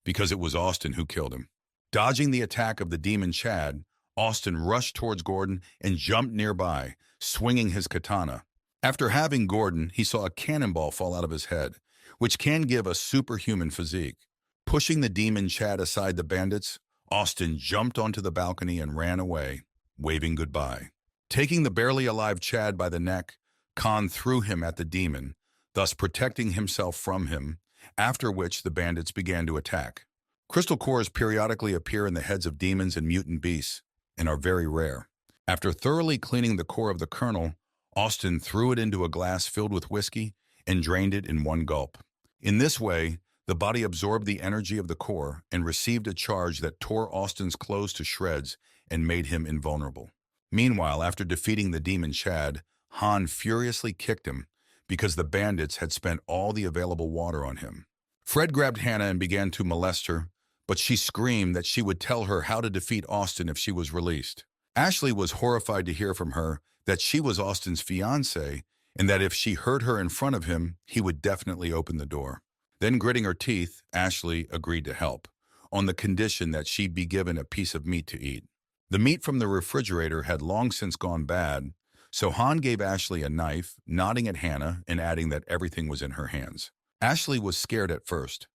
because it was Austin who killed him. Dodging the attack of the demon Chad, Austin rushed towards Gordon and jumped nearby, swinging his katana. After having Gordon, he saw a cannonball fall out of his head, which can give a superhuman physique. Pushing the demon Chad aside the bandits, Austin jumped onto the balcony and ran away, waving goodbye. Taking the barely alive Chad by the neck, Khan threw him at the demon, thus protecting himself from him, after which the bandits began to attack. Crystal cores periodically appear in the heads of demons and mutant beasts, and are very rare. After thoroughly cleaning the core of the kernel, Austin threw it into a glass filled with whiskey and drained it in one gulp. In this way, the body absorbed the energy of the core and received a charge that tore Austin's clothes to shreds and made him invulnerable. Meanwhile, after defeating the demon Chad, Han furiously kicked him because the bandits had spent all the available water on him. Fred grabbed Hannah and began to molest her, but she screamed that she would tell her how to defeat Austin if she was released. Ashley was horrified to hear from her that she was Austin's fiancée and that if she heard her in front of him, he would definitely open the door. Then, gritting her teeth, Ashley agreed to help, on the condition that she be given a piece of meat to eat. The meat from the refrigerator had long since gone bad, so Han gave Ashley a knife, nodding at Hannah and adding that everything was in her hands. Ashley was scared at first,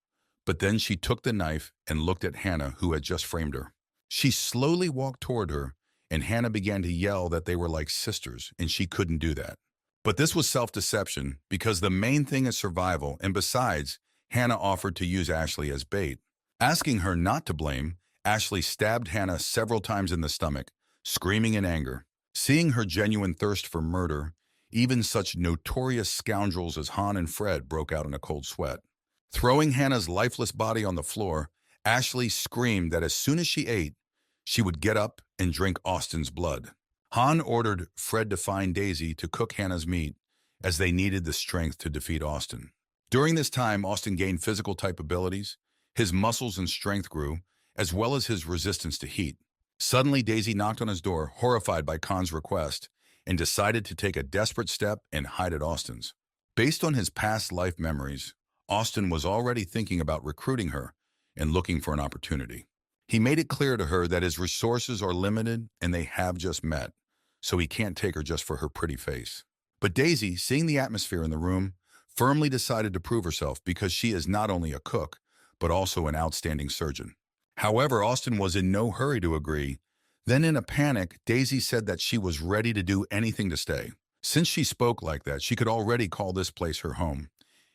but then she took the knife and looked at Hannah, who had just framed her. She slowly walked toward her, and Hannah began to yell that they were like sisters, and she couldn't do that. But this was self-deception, because the main thing is survival, and besides, Hannah offered to use Ashley as bait. Asking her not to blame, Ashley stabbed Hannah several times in the stomach, screaming in anger. Seeing her genuine thirst for murder, even such notorious scoundrels as Han and Fred broke out in a cold sweat. Throwing Hannah's lifeless body on the floor, Ashley screamed that as soon as she ate, she would get up and drink Austin's blood. Han ordered Fred to find Daisy to cook Hannah's meat, as they needed the strength to defeat Austin. During this time, Austin gained physical-type abilities, his muscles and strength grew, as well as his resistance to heat. Suddenly, Daisy knocked on his door, horrified by Khan's request, and decided to take a desperate step and hide at Austin's. Based on his past life memories, Austin was already thinking about recruiting her and looking for an opportunity. He made it clear to her that his resources are limited and they have just met, so he can't take her just for her pretty face. But Daisy, seeing the atmosphere in the room, firmly decided to prove herself because she is not only a cook, but also an outstanding surgeon. However, Austin was in no hurry to agree. Then in a panic, Daisy said that she was ready to do anything to stay. Since she spoke like that, she could already call this place her home.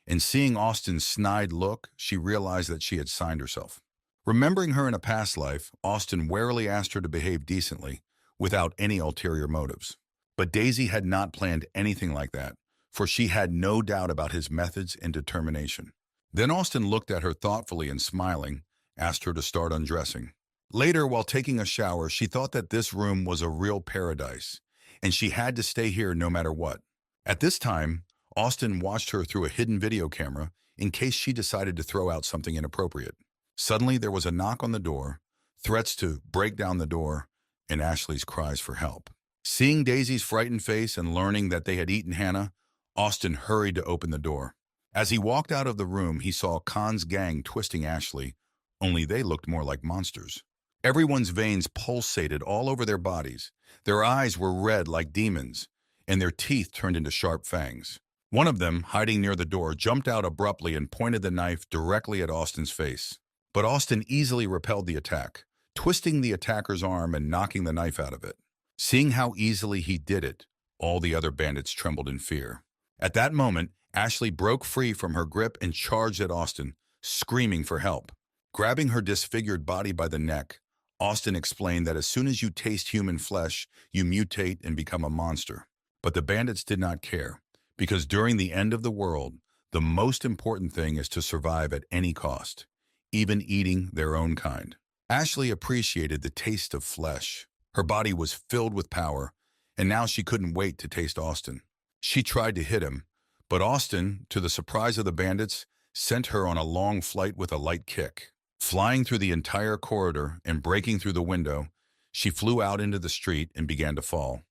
And seeing Austin's snide look, she realized that she had signed herself. Remembering her in a past life, Austin warily asked her to behave decently, without any ulterior motives. But Daisy had not planned anything like that, for she had no doubt about his methods and determination. Then Austin looked at her thoughtfully and smiling, asked her to start undressing. Later, while taking a shower, she thought that this room was a real paradise, and she had to stay here no matter what. At this time, Austin watched her through a hidden video camera in case she decided to throw out something inappropriate. Suddenly, there was a knock on the door, threats to break down the door, and Ashley's cries for help. Seeing Daisy's frightened face and learning that they had eaten Hannah, Austin hurried to open the door. As he walked out of the room, he saw Khan's gang twisting Ashley, only they looked more like monsters. Everyone's veins pulsated all over their bodies. Their eyes were red like demons, and their teeth turned into sharp fangs. One of them, hiding near the door, jumped out abruptly and pointed the knife directly at Austin's face. But Austin easily repelled the attack, twisting the attacker's arm and knocking the knife out of it. Seeing how easily he did it, all the other bandits trembled in fear. At that moment, Ashley broke free from her grip and charged at Austin, screaming for help. Grabbing her disfigured body by the neck, Austin explained that as soon as you taste human flesh, you mutate and become a monster. But the bandits did not care, because during the end of the world, the most important thing is to survive at any cost, even eating their own kind. Ashley appreciated the taste of flesh. Her body was filled with power, and now she couldn't wait to taste Austin. She tried to hit him, but Austin, to the surprise of the bandits, sent her on a long flight with a light kick. Flying through the entire corridor and breaking through the window, she flew out into the street and began to fall,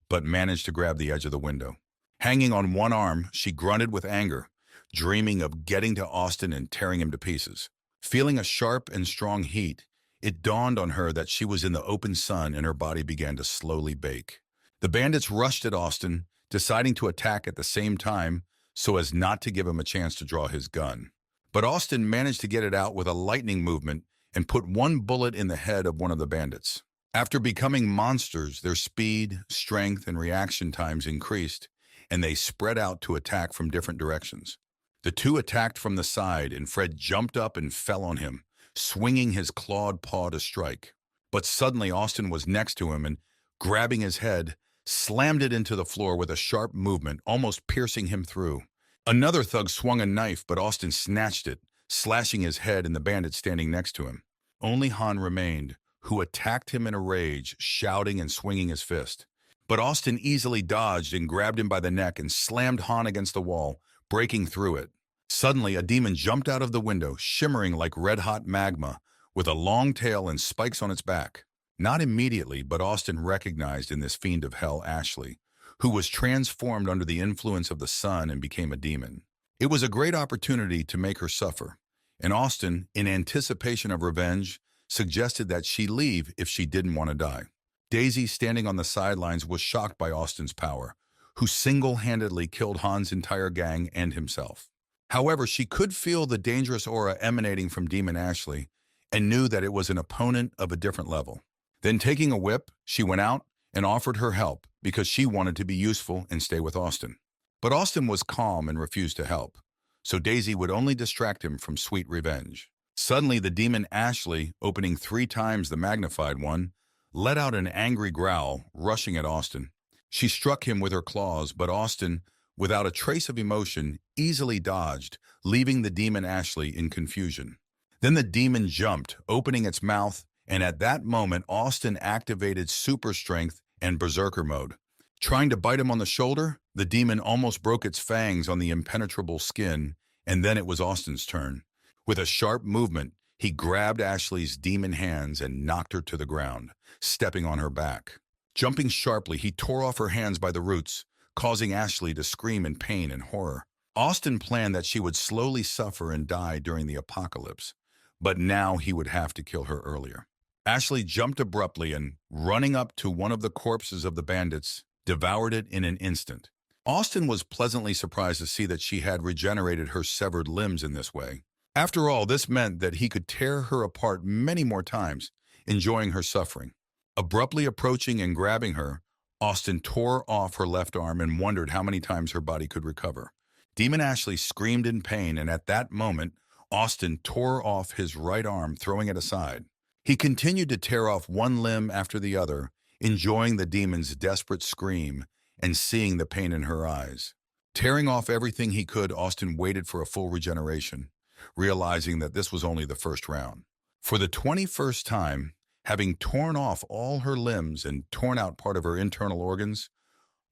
but managed to grab the edge of the window. Hanging on one arm, she grunted with anger, dreaming of getting to Austin and tearing him to pieces. Feeling a sharp and strong heat, it dawned on her that she was in the open sun and her body began to slowly bake. The bandits rushed at Austin, deciding to attack at the same time so as not to give him a chance to draw his gun. But Austin managed to get it out with a lightning movement and put one bullet in the head of one of the bandits. After becoming monsters, their speed, strength, and reaction times increased, and they spread out to attack from different directions. The two attacked from the side, and Fred jumped up and fell on him, swinging his clawed paw to strike. But suddenly Austin was next to him and, grabbing his head, slammed it into the floor with a sharp movement, almost piercing him through. Another thug swung a knife, but Austin snatched it, slashing his head and the bandit standing next to him. Only Han remained, who attacked him in a rage, shouting and swinging his fist. But Austin easily dodged and grabbed him by the neck and slammed Han against the wall, breaking through it. Suddenly, a demon jumped out of the window, shimmering like red-hot magma, with a long tail and spikes on its back. Not immediately, but Austin recognized in this fiend of hell Ashley, who was transformed under the influence of the sun and became a demon. It was a great opportunity to make her suffer, and Austin, in anticipation of revenge, suggested that she leave if she didn't want to die. Daisy, standing on the sidelines, was shocked by Austin's power, who single-handedly killed Han's entire gang and himself. However, she could feel the dangerous aura emanating from Demon Ashley and knew that it was an opponent of a different level. Then taking a whip, she went out and offered her help because she wanted to be useful and stay with Austin. But Austin was calm and refused to help, so Daisy would only distract him from sweet revenge. Suddenly, the demon Ashley, opening 3 times the magnified one, let out an angry growl, rushing at Austin. She struck him with her claws, but Austin, without a trace of emotion, easily dodged, leaving the demon Ashley in confusion. Then the demon jumped, opening its mouth, and at that moment, Austin activated super strength and berserker mode. Trying to bite him on the shoulder, the demon almost broke its fangs on the impenetrable skin, and then it was Austin's turn. With a sharp movement, he grabbed Ashley's demon hands and knocked her to the ground, stepping on her back. Jumping sharply, he tore off her hands by the roots, causing Ashley to scream in pain and horror. Austin planned that she would slowly suffer and die during the apocalypse, but now he would have to kill her earlier. Ashley jumped abruptly and, running up to one of the corpses of the bandits, devoured it in an instant. Austin was pleasantly surprised to see that she had regenerated her severed limbs in this way. After all, this meant that he could tear her apart many more times, enjoying her suffering. Abruptly approaching and grabbing her, Austin tore off her left arm and wondered how many times her body could recover. Demon Ashley screamed in pain, and at that moment, Austin tore off his right arm, throwing it aside. He continued to tear off one limb after the other, enjoying the demon's desperate scream and seeing the pain in her eyes. Tearing off everything he could, Austin waited for a full regeneration, realizing that this was only the first round. For the 21st time, having torn off all her limbs and torn out part of her internal organs,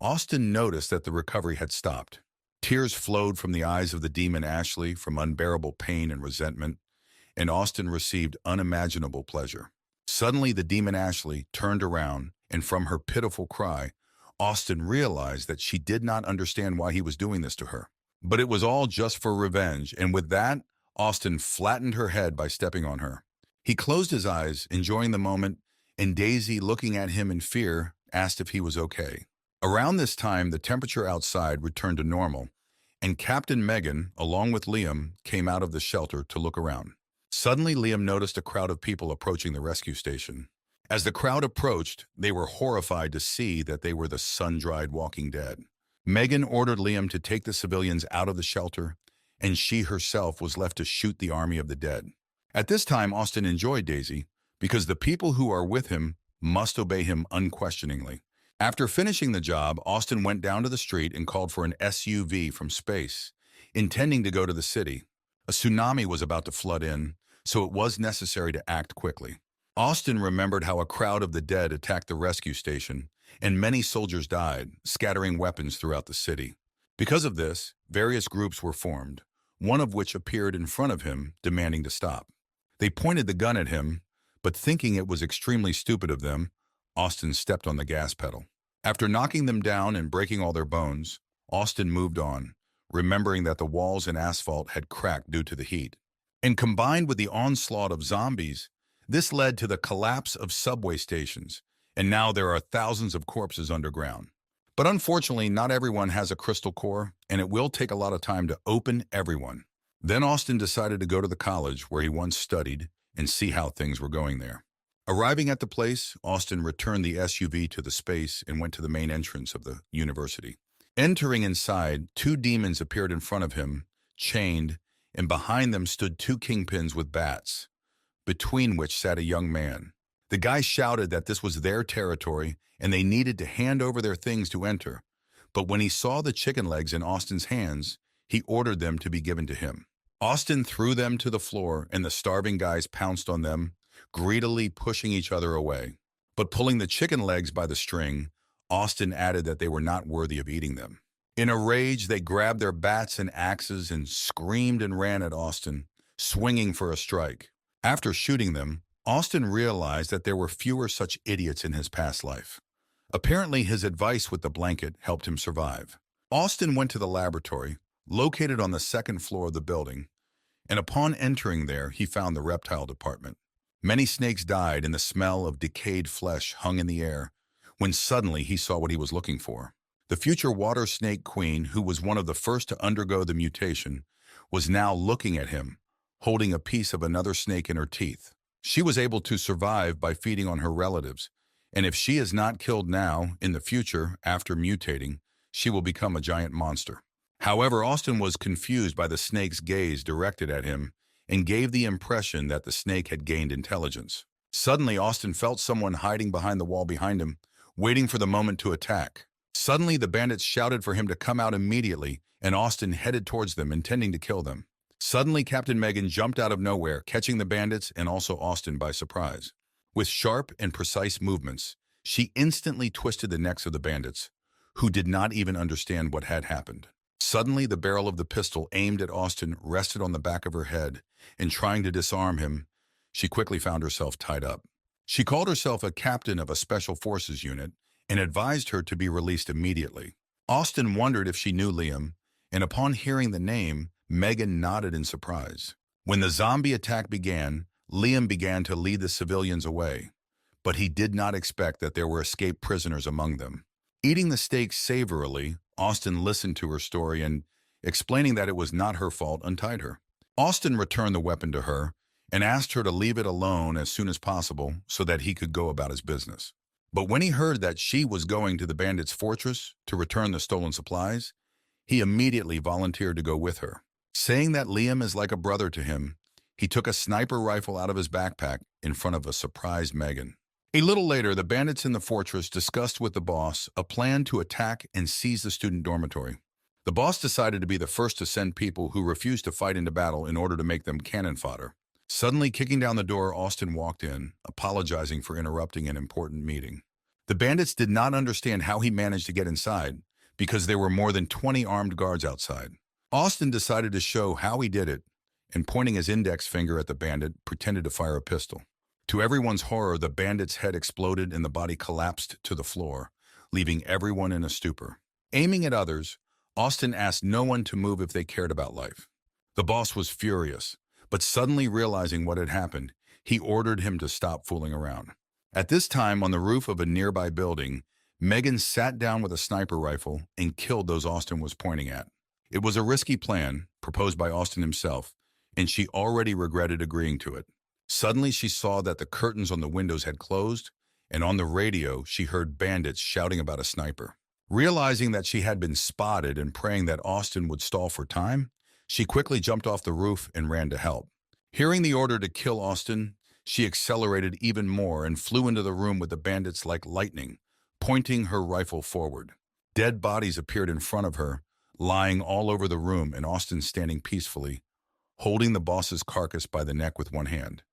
Austin noticed that the recovery had stopped. Tears flowed from the eyes of the demon Ashley from unbearable pain and resentment, and Austin received unimaginable pleasure. Suddenly, the demon Ashley turned around, and from her pitiful cry, Austin realized that she did not understand why he was doing this to her. But it was all just for revenge, and with that, Austin flattened her head by stepping on her. He closed his eyes, enjoying the moment, and Daisy, looking at him in fear, asked if he was okay. Around this time, the temperature outside returned to normal, and Captain Megan, along with Liam, came out of the shelter to look around. Suddenly, Liam noticed a crowd of people approaching the rescue station. As the crowd approached, they were horrified to see that they were the sun-dried walking dead. Megan ordered Liam to take the civilians out of the shelter, and she herself was left to shoot the army of the dead. At this time, Austin enjoyed Daisy, because the people who are with him must obey him unquestioningly. After finishing the job, Austin went down to the street and called for an SUV from space, intending to go to the city. A tsunami was about to flood in, so it was necessary to act quickly. Austin remembered how a crowd of the dead attacked the rescue station, and many soldiers died, scattering weapons throughout the city. Because of this, various groups were formed, one of which appeared in front of him, demanding to stop. They pointed the gun at him, but thinking it was extremely stupid of them, Austin stepped on the gas pedal. After knocking them down and breaking all their bones, Austin moved on, remembering that the walls and asphalt had cracked due to the heat. And combined with the onslaught of zombies, this led to the collapse of subway stations, and now there are thousands of corpses underground. But unfortunately, not everyone has a crystal core, and it will take a lot of time to open everyone. Then Austin decided to go to the college where he once studied and see how things were going there. Arriving at the place, Austin returned the SUV to the space and went to the main entrance of the university. Entering inside, two demons appeared in front of him, chained, and behind them stood two kingpins with bats, between which sat a young man. The guy shouted that this was their territory and they needed to hand over their things to enter. But when he saw the chicken legs in Austin's hands, he ordered them to be given to him. Austin threw them to the floor and the starving guys pounced on them, greedily pushing each other away. But pulling the chicken legs by the string, Austin added that they were not worthy of eating them. In a rage, they grabbed their bats and axes and screamed and ran at Austin, swinging for a strike. After shooting them, Austin realized that there were fewer such idiots in his past life. Apparently, his advice with the blanket helped him survive. Austin went to the laboratory, located on the second floor of the building, and upon entering there, he found the reptile department. Many snakes died and the smell of decayed flesh hung in the air, when suddenly he saw what he was looking for. The future water snake queen, who was one of the first to undergo the mutation, was now looking at him, holding a piece of another snake in her teeth. She was able to survive by feeding on her relatives, and if she is not killed now, in the future, after mutating, she will become a giant monster. However, Austin was confused by the snake's gaze directed at him and gave the impression that the snake had gained intelligence. Suddenly, Austin felt someone hiding behind the wall behind him, waiting for the moment to attack. Suddenly, the bandits shouted for him to come out immediately, and Austin headed towards them, intending to kill them. Suddenly, Captain Megan jumped out of nowhere, catching the bandits and also Austin by surprise. With sharp and precise movements, she instantly twisted the necks of the bandits, who did not even understand what had happened. Suddenly, the barrel of the pistol aimed at Austin rested on the back of her head, and trying to disarm him, she quickly found herself tied up. She called herself a captain of a special forces unit and advised her to be released immediately. Austin wondered if she knew Liam, and upon hearing the name, Megan nodded in surprise. When the zombie attack began, Liam began to lead the civilians away, but he did not expect that there were escaped prisoners among them. Eating the steak savorily, Austin listened to her story and, explaining that it was not her fault, untied her. Austin returned the weapon to her and asked her to leave it alone as soon as possible so that he could go about his business. But when he heard that she was going to the bandits' fortress to return the stolen supplies, he immediately volunteered to go with her. Saying that Liam is like a brother to him, he took a sniper rifle out of his backpack in front of a surprised Megan. A little later, the bandits in the fortress discussed with the boss a plan to attack and seize the student dormitory. The boss decided to be the first to send people who refused to fight into battle in order to make them cannon fodder. Suddenly kicking down the door, Austin walked in, apologizing for interrupting an important meeting. The bandits did not understand how he managed to get inside because there were more than 20 armed guards outside. Austin decided to show how he did it and, pointing his index finger at the bandit, pretended to fire a pistol. To everyone's horror, the bandit's head exploded and the body collapsed to the floor, leaving everyone in a stupor. Aiming at others, Austin asked no one to move if they cared about life. The boss was furious, but suddenly realizing what had happened, he ordered him to stop fooling around. At this time, on the roof of a nearby building, Megan sat down with a sniper rifle and killed those Austin was pointing at. It was a risky plan, proposed by Austin himself, and she already regretted agreeing to it. Suddenly, she saw that the curtains on the windows had closed, and on the radio, she heard bandits shouting about a sniper. Realizing that she had been spotted and praying that Austin would stall for time, she quickly jumped off the roof and ran to help. Hearing the order to kill Austin, she accelerated even more and flew into the room with the bandits like lightning, pointing her rifle forward. Dead bodies appeared in front of her, lying all over the room, and Austin standing peacefully, holding the boss's carcass by the neck with one hand.